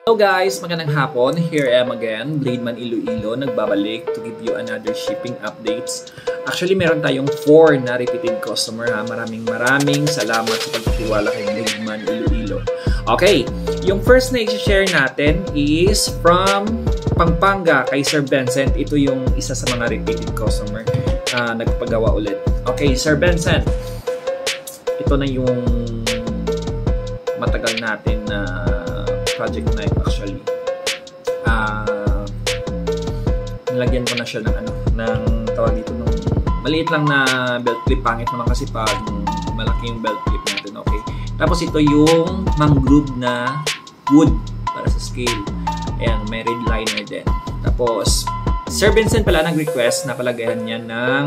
Hello guys, magandang hapon. Here I am again, Blademan Iloilo, nagbabalik to give you another shipping updates. Actually, meron tayong 4 na repeated customer ha. Maraming salamat sa pagtitiwala kay Blademan Iloilo. Okay, yung first na i-share natin is from Pampanga kay Sir Vincent. Ito yung isa sa mga repeated customer nagpagawa ulit. Okay, Sir Vincent, ito na yung matagal natin na project knife actually. Nilagyan ko na siya ng tawag dito ng maliit lang na belt clip. Pangit naman kasi pag malaki yung belt clip natin. Okay. Tapos ito yung mangrove na wood para sa scale. Ayan, may red liner din. Tapos Sir Vincent pala nag-request na palagayan niya ng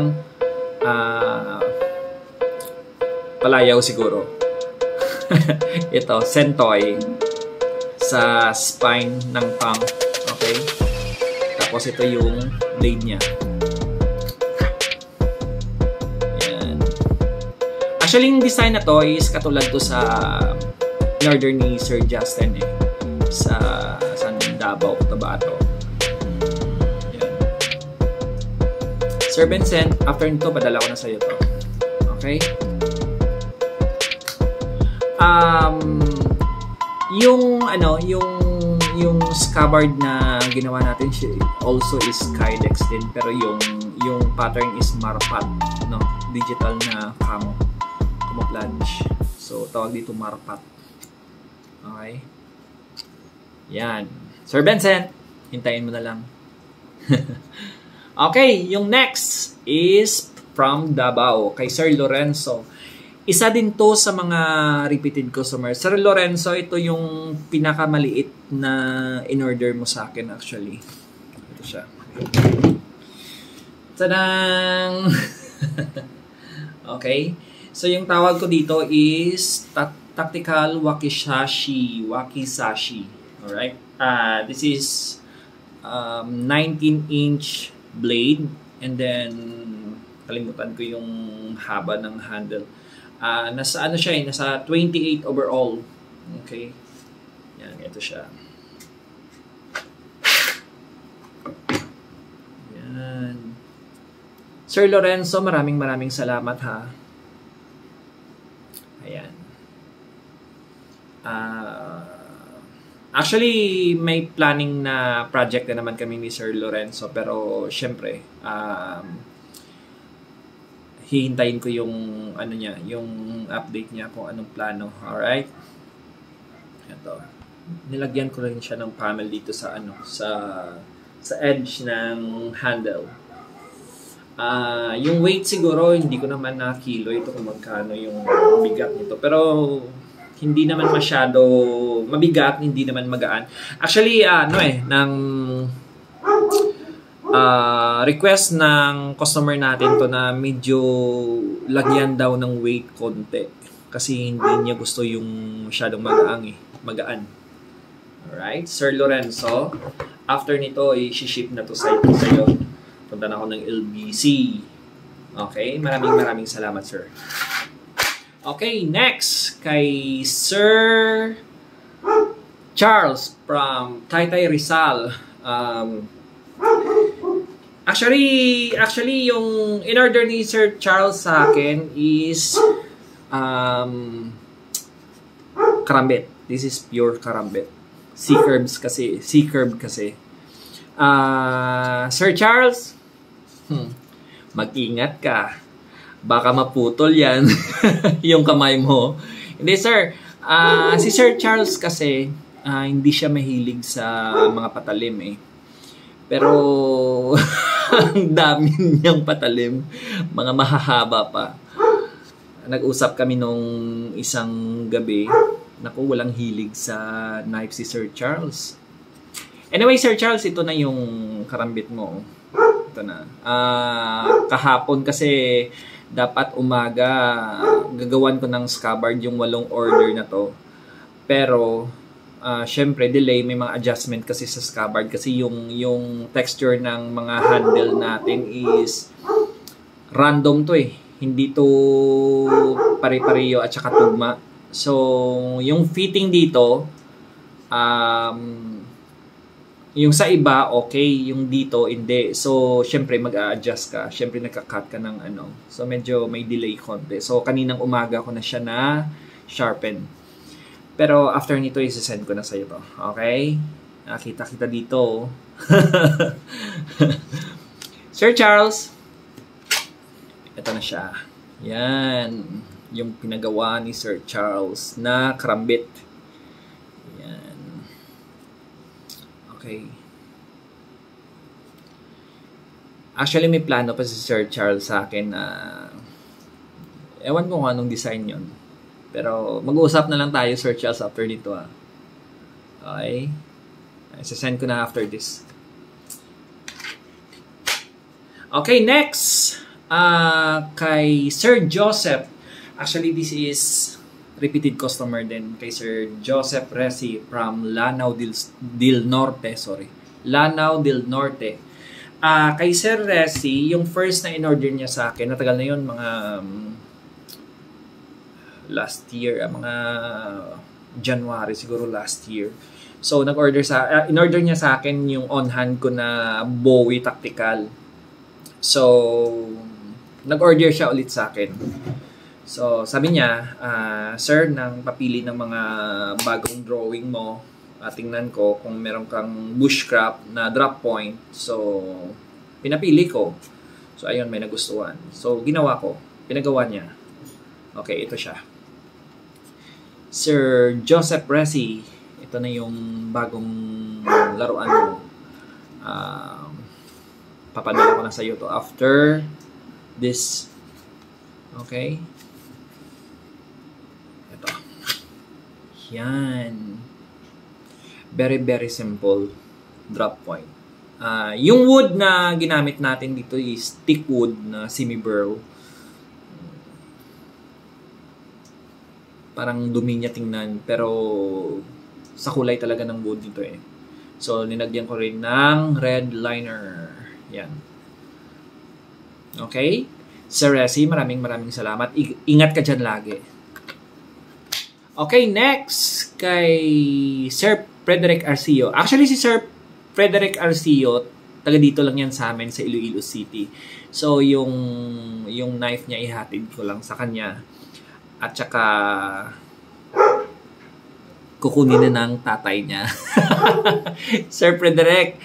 palayaw siguro. Ito, Sentoy sa spine ng pump. Okay? Tapos ito yung blade niya. Ayan. Actually, yung design na to is katulad to sa in-order ni Sir Justin sa Davao, Cotabato. Ayan. Sir Vincent, after nito, padala ko na sa'yo to. Okay? Yung scabbard na ginawa natin also is Kydex din, pero yung pattern is Marpat, no? Digital na camouflage. So tawag dito Marpat. Okay? Yan. Sir Vincent, hintayin mo na lang. Okay, yung next is from Davao kay Sir Lorenzo. Isa din to sa mga repeated customers. Sir Lorenzo, ito yung pinakamaliit na in-order mo sa akin actually. Ito siya. Tadang! Okay. So yung tawag ko dito is Tactical Wakizashi. Alright. This is 19-inch blade. And then, kalimutan ko yung haba ng handle. Nasa nasa 28 overall. Okay. Yan, ito siya. Yan. Sir Lorenzo, maraming salamat ha. Ayan. Actually, may planning na project na naman kami ni Sir Lorenzo, pero syempre, hihintayin ko yung yung update niya kung anong plano. Alright? Ito. Nilagyan ko rin siya ng panel dito sa sa edge ng handle. Yung weight siguro hindi ko naman na kilo ito kung magkano yung bigat nito. Pero hindi naman masyado mabigat, hindi naman magaan. Actually request ng customer natin to na medyo lagyan daw ng weight konti kasi hindi niya gusto yung masyadong magaan. Alright, Sir Lorenzo, after nito i-ship na to sa'yo. Punta na ako ng LBC. Okay, maraming salamat, sir. Okay, next kay Sir Charles from Taytay Rizal. Actually, yung in-order ni Sir Charles sa akin is karambit. This is pure karambit. C-curve kasi. Sir Charles, mag-ingat ka. Baka maputol yan yung kamay mo. Hindi sir, si Sir Charles kasi hindi siya mahilig sa mga patalim Pero ang dami niyang patalim, mga mahahaba pa. Nag-usap kami nung isang gabi, naku, walang hilig sa knife si Sir Charles. Anyway, Sir Charles, ito na yung karambit mo. Ito na. Kahapon kasi dapat umaga gagawan ko ng scabbard yung 8 order na to. Pero syempre delay, may mga adjustment kasi sa scabbard kasi yung texture ng mga handle natin is random to hindi to pare-pareho at saka tugma. So yung fitting dito Yung sa iba, okay. Yung dito, hindi. So, syempre, mag-a-adjust ka. Syempre, nagka-cut ka ng ano. So, medyo may delay konti. So, kaninang umaga ko na siya na sharpen. Pero, after nito, isi-send ko na sa'yo to. Okay? Nakita kita dito. Sir Charles. Ito na siya. Yan. Yung pinagawa ni Sir Charles na karambit. Yan. Okay. Actually, may plano pa si Sir Charles sa akin na ewan ko kung anong design yon. Pero mag-uusap na lang tayo, Sir Charles, after dito. Okay? Isa-send ko na after this. Okay, next. Kay Sir Joseph. Actually, this is repeated customer din kay Sir Joseph Resi from Lanao del Norte. Sorry. Lanao del Norte. Kay Sir Resi, yung first na in-order niya sa akin, natagal na yun, mga last year, mga January siguro last year. So, in-order niya sa akin yung on-hand ko na Bowie Tactical. So, nag-order siya ulit sa akin. So, sabi niya, Sir, nang papili ng mga bagong drawing mo, tingnan ko kung meron kang bushcraft na drop point. So, pinapili ko. So, ayun, may nagustuhan. So, ginawa ko. Pinagawa niya. Okay, ito siya. Sir Joseph Resi, ito na yung bagong laruan mo. Papadala ko na sa iyo to after this. Okay? Ito. Yan. Very, very simple drop point. Yung wood na ginamit natin dito is thick wood na semi-burl. Parang dumi niya tingnan, pero sa kulay talaga ng wood dito eh. So, ninagyan ko rin ng red liner. Yan. Okay? Sir Resi, maraming salamat. Ingat ka dyan lagi. Okay, next kay Sir Frederick Arcio. Actually, si Sir Frederick Arcio, taga dito lang yan sa amin sa Iloilo City. So, yung knife niya ihatid ko lang sa kanya. At saka kukunin na ng tatay niya. Sir Frederick,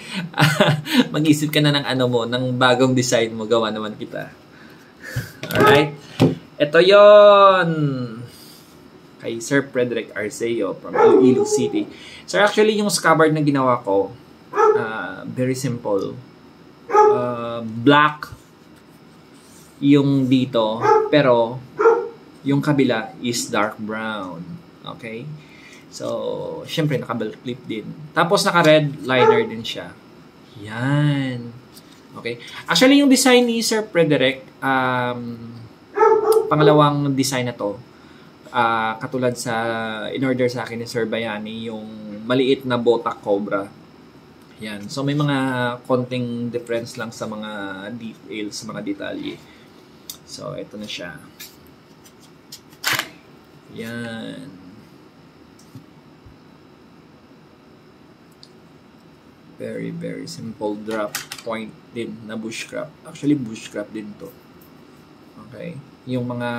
mag-isip ka na ng ano mo, ng bagong design mo, gawa naman kita. Alright? Ito yon kay Sir Frederick Arceo from Iloilo City. Sir, actually, yung scabbard na ginawa ko, very simple. Black yung dito, pero yung kabila is dark brown. Okay? So, syempre, naka-belt clip din. Tapos, naka-red liner din siya. Yan. Okay. Actually, yung design ni Sir Frederick, pangalawang design na to, katulad sa in-order sa akin ni Sir Bayani, yung maliit na botak cobra. Yan. So, may mga konting difference lang sa mga details, sa mga detalye. So, ito na siya. Yan. Very, very simple drop point din na bushcraft. Actually, bushcraft din to. Okay? Yung mga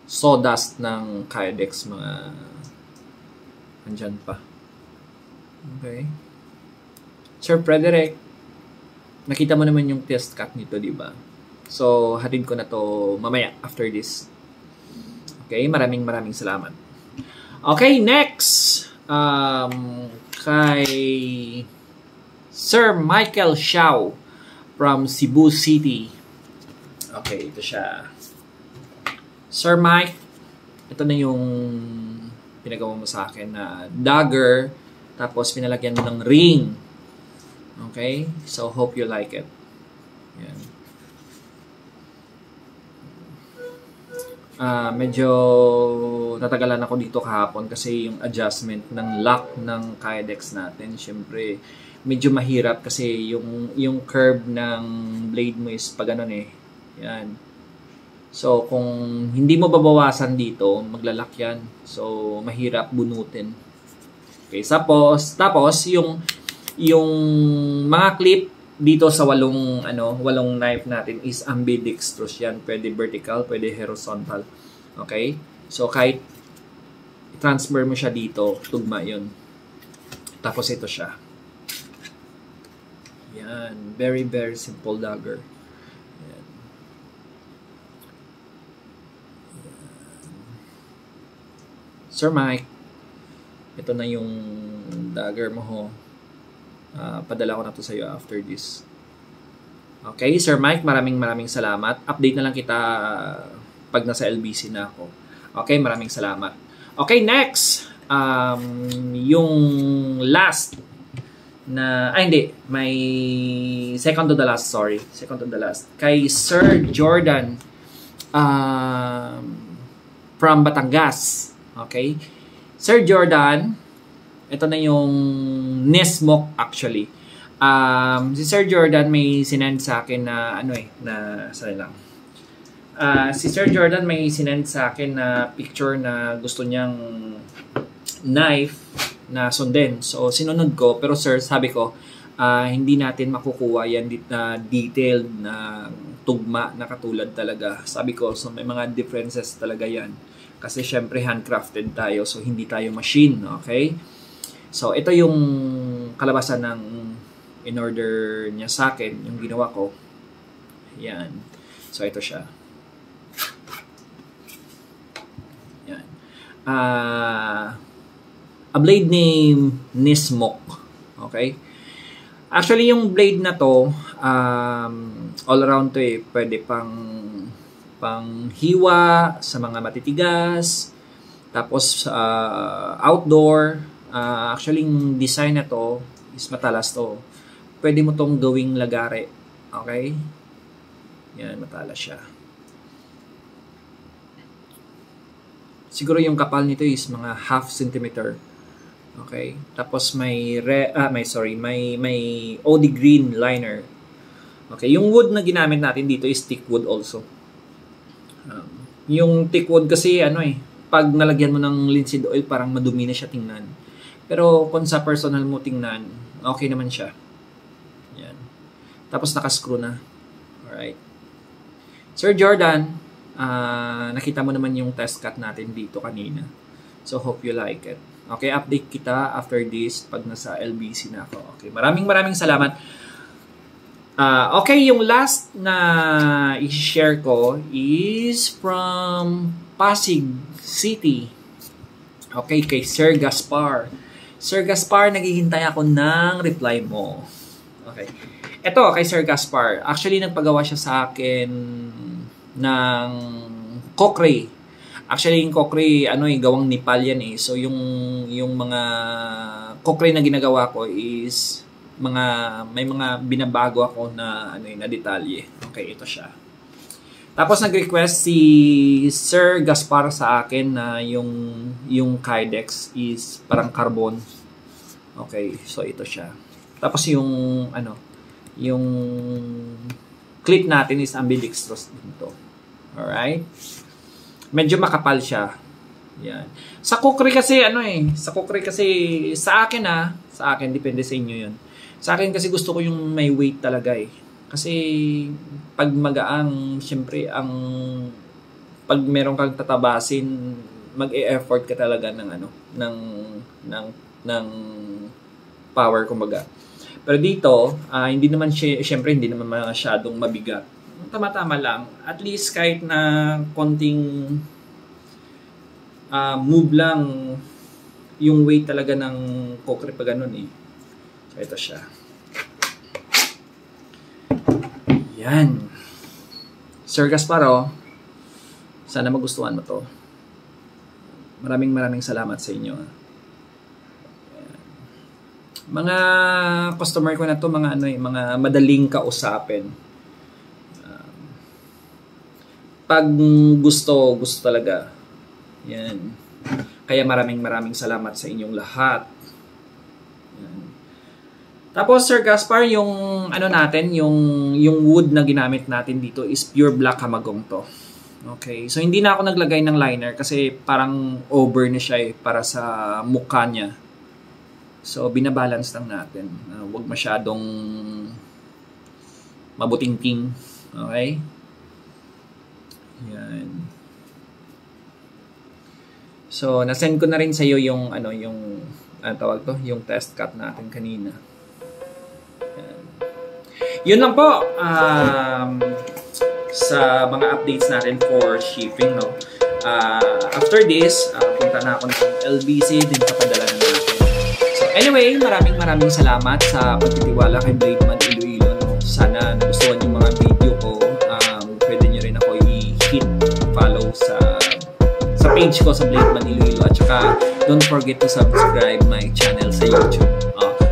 sawdust ng Kydex, mga andyan pa. Okay? Sir Frederick, nakita mo naman yung test cut nito, di ba? So, hatid ko na to mamaya after this. Okay? Maraming salamat. Okay, next! Kay Sir Michael Xiao from Cebu City. Okay, ito siya. Sir Mike, ito na yung pinagawa mo sa akin na dagger, tapos pinalagyan mo ng ring. Okay? So, hope you like it. Yan. Medyo natagalan ako dito kahapon kasi yung adjustment ng lock ng Kydex natin, syempre medyo mahirap kasi yung curve ng blade mo is pa ganun eh. Yan. So, kung hindi mo babawasan dito, maglalak yan. So, mahirap bunutin. Okay, tapos yung mga clip dito sa walong knife natin is ambidextrous yan. Pwede vertical, pwede horizontal. Okay? So, kahit transfer mo siya dito, tugma yun. Tapos ito siya. Yan. Very, very simple dagger. Yan. Sir Mike, ito na yung dagger mo ho. Padala ko na to sa iyo after this. Okay, Sir Mike, maraming salamat. Update na lang kita pag nasa LBC na ako. Okay, maraming salamat. Okay, next. Yung last na, hindi, may second to the last, sorry. Second to the last. Kay Sir Jordan from Batangas. Okay? Sir Jordan, ito na yung Nismok actually. Si Sir Jordan may sinend sa akin na si Sir Jordan may sinend sa akin na picture na gusto niyang knife na sundin. So sinunod ko, pero sir, sabi ko, hindi natin makukuha yan na detailed na tugma na katulad talaga. Sabi ko, so may mga differences talaga yan. Kasi syempre handcrafted tayo, so hindi tayo machine, okay? So ito yung kalabasan ng in-order niya sa akin, yung ginawa ko. Yan. So ito siya. Yan. A blade name Nismok. Okay? Actually, yung blade na to, all around to eh. Pwede pang hiwa sa mga matitigas, tapos outdoor. Actually, yung design na to is matalas to. Pwede mo tong gawing lagare. Okay? Yan, matalas siya. Siguro yung kapal nito is mga 0.5 centimeter. Okay? Tapos may OD green liner. Okay, yung wood na ginamit natin dito is thick wood also. Yung thick wood kasi pag nalagyan mo ng linseed oil parang madumi na siya tingnan. Pero kung sa personal mo tingnan, okay naman siya. Yan. Tapos naka-screw na. Alright. Sir Jordan, nakita mo naman yung test cut natin dito kanina. So hope you like it. Okay, update kita after this pag nasa LBC na ako. Okay, maraming salamat. Okay, yung last na i-share ko is from Pasig City. Okay, kay Sir Gaspar. Sir Gaspar, naghihintay ako ng reply mo. Okay. Ito, kay Sir Gaspar. Actually, nagpagawa siya sa akin ng kokre. Actually, yung kokre, gawang Nepal yan eh. So, yung mga kokre na ginagawa ko is may mga binabago ako na na detalye. Okay, ito siya. Tapos nag-request si Sir Gaspar sa akin na yung Kydex is parang carbon. Okay, so ito siya. Tapos yung clip natin is ambidextrous dito. Alright? Medyo makapal siya. Yan. Sa kukri kasi sa akin depende sa inyo 'yun. Sa akin kasi gusto ko yung may weight talaga eh. Kasi pag magaang, syempre pag meron kang tatabasin, mag-e-effort ka talaga ng power kumbaga. Pero dito, hindi naman masyadong mabigat. Tama-tama lang. At least kahit na konting move lang yung weight talaga ng kokre pa ganun eh. So ito siya. Yan. Sir Gasparo, sana magustuhan mo to. Maraming salamat sa inyo. Yan. Mga customer ko na to, mga madaling kausapin. Pag gusto talaga. Yan. Kaya maraming salamat sa inyong lahat. Yan. Tapos Sir Gaspar, yung natin, yung wood na ginamit natin dito is pure black hamagong to. Okay, so hindi na ako naglagay ng liner kasi parang over na siya para sa mukha niya. So binabalance lang natin. Huwag masyadong mabutingking. Okay? Yan. So nasend ko na rin sa iyo yung tawag to, yung test cut natin kanina. Yan. Yun lang po. Sa mga updates natin for shipping, no? After this, punta na ako ng LBC, din papadala na natin. So anyway, maraming salamat sa pagtitiwala kay Blademan Iloilo, no? Sana nagustuhan yung mga video ko. Pwede nyo rin ako i-hit follow sa page ko sa Blademan Iloilo, at saka don't forget to subscribe my channel sa YouTube.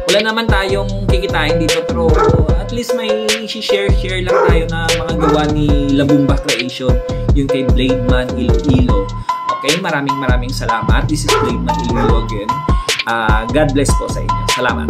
Wala naman tayong kikitain dito, pero at least may share lang tayo na mga gawa ni Labumba Creation, yung kay Blademan Iloilo. Okay, maraming salamat. This is Blademan Iloilo again. God bless po sa inyo. Salamat.